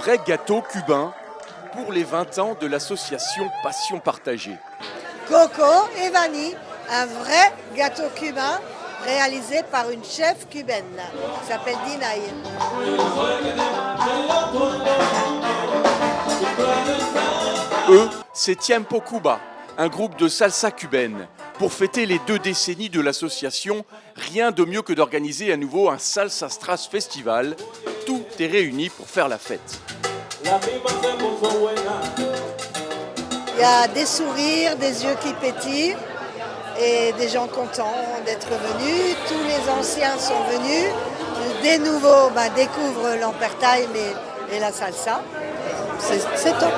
vrai gâteau cubain pour les 20 ans de l'association Passion Partagée. Coco et vanille, un vrai gâteau cubain réalisé par une chef cubaine qui s'appelle Dinaï. Eux, c'est Tiempo Cuba, un groupe de salsa cubaine. Pour fêter les 2 décennies de l'association, rien de mieux que d'organiser à nouveau un Salsa Strass Festival. Tout est réuni pour faire la fête. Il y a des sourires, des yeux qui pétillent et des gens contents d'être venus. Tous les anciens sont venus. Des nouveaux découvrent l'Ampertime et la salsa. C'est top.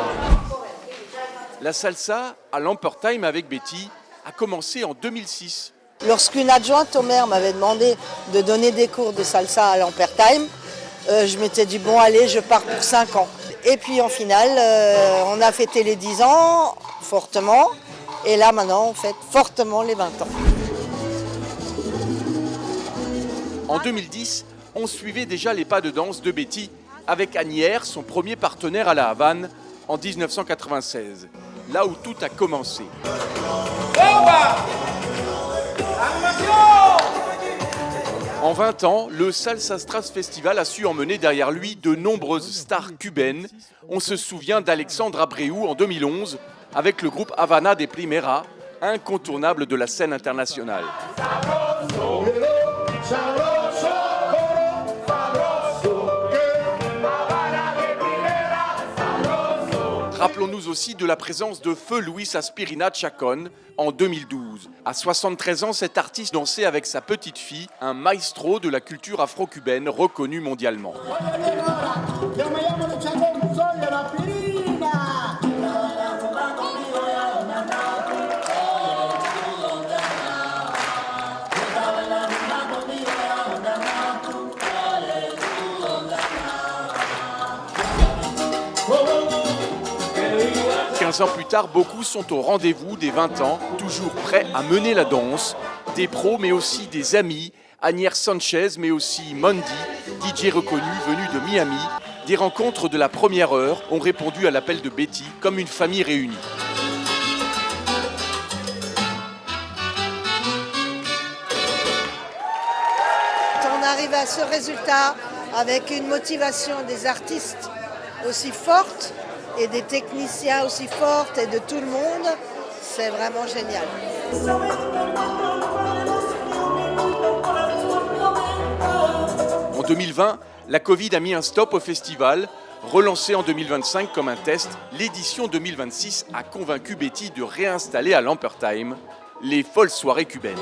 La salsa à l'Ampertime avec Betty a commencé en 2006. Lorsqu'une adjointe au maire m'avait demandé de donner des cours de salsa à l'Ampertime, je m'étais dit bon allez, je pars pour 5 ans. Et puis en finale, on a fêté les 10 ans fortement. Et là maintenant, on fête fortement les 20 ans. En 2010, on suivait déjà les pas de danse de Betty avec Agnières, son premier partenaire à La Havane, en 1996. Là où tout a commencé. En 20 ans, le Salsa Strass Festival a su emmener derrière lui de nombreuses stars cubaines. On se souvient d'Alexandre Abreu en 2011 avec le groupe Havana des Primera, incontournable de la scène internationale. Rappelons-nous aussi de la présence de feu Luis Aspirina Chacón en 2012. À 73 ans, cet artiste dansait avec sa petite fille, un maestro de la culture afro-cubaine reconnu mondialement. Ans plus tard, beaucoup sont au rendez-vous des 20 ans, toujours prêts à mener la danse. Des pros, mais aussi des amis, Agnières Sanchez, mais aussi Mondi, DJ reconnu venu de Miami. Des rencontres de la première heure ont répondu à l'appel de Betty comme une famille réunie. On arrive à ce résultat avec une motivation des artistes aussi forte, et des techniciens aussi forts et de tout le monde, c'est vraiment génial. En 2020, la Covid a mis un stop au festival. Relancé en 2025 comme un test, l'édition 2026 a convaincu Betty de réinstaller à l'Ampertime les folles soirées cubaines.